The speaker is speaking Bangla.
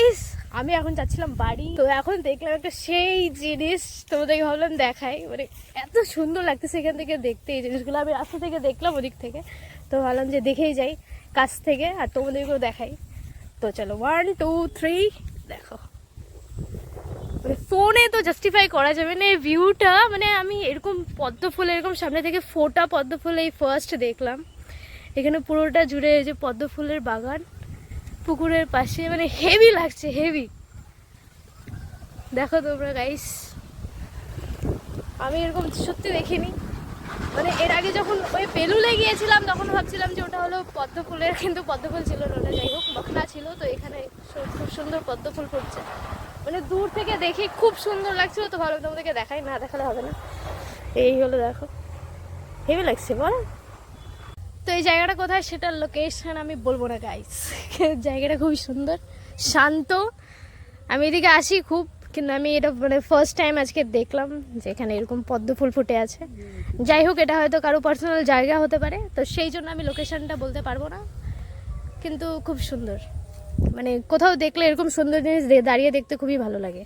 গাইস আমি এখন যাচ্ছিলাম বাড়ি। তো এখন দেখলাম একটা সেই জিনিস, তোমাদেরকে ভাবলাম দেখাই। মানে এত সুন্দর লাগতেছে এখান থেকে দেখতে এই জিনিসগুলো। আমি রাস্তা থেকে দেখলাম ওদিক থেকে, তো ভাবলাম যে দেখেই যাই কাছ থেকে আর তোমাদেরকেও দেখাই। তো চলো 1 2 3 দেখো। মানে ফোনে তো জাস্টিফাই করা যাবে না এই ভিউটা। মানে আমি এরকম পদ্ম ফুল এরকম সামনে থেকে ফোটা পদ্ম ফুল এই ফার্স্ট দেখলাম। এখানে পুরোটা জুড়ে এই যে পদ্ম ফুলের বাগান পুকুরের পাশে, মানে হেভি লাগছে হেভি। দেখো তোমরা গাইস, আমি এরকম সত্যি দেখিনি। মানে এর আগে যখন ওই বেলুলে গিয়েছিলাম তখন ভাবছিলাম যে ওটা হলো পদ্ম ফুলের, কিন্তু পদ্ম ফুল ছিল না ওটা, যাই হোক মখনা ছিল। তো এখানে খুব সুন্দর পদ্ম ফুল ফুটছে, মানে দূর থেকে দেখে খুব সুন্দর লাগছিল। তো ভালো তোমাদেরকে দেখাই, না দেখালে হবে না। এই হলো দেখো, হেভি লাগছে বল। তো এই জায়গাটা কোথায় সেটার লোকেশন আমি বলবো না গাইস। জায়গাটা খুবই সুন্দর, শান্ত। আমি এদিকে আসি খুব, কিন্তু আমি এটা মানে ফার্স্ট টাইম আজকে দেখলাম যে এখানে এরকম পদ্ম ফুল ফুটে আছে। যাই হোক এটা হয়তো কারো পার্সোনাল জায়গা হতে পারে, তো সেই জন্য আমি লোকেশনটা বলতে পারবো না, কিন্তু খুব সুন্দর। মানে কোথাও দেখলে এরকম সুন্দর জিনিস দাঁড়িয়ে দেখতে খুবই ভালো লাগে।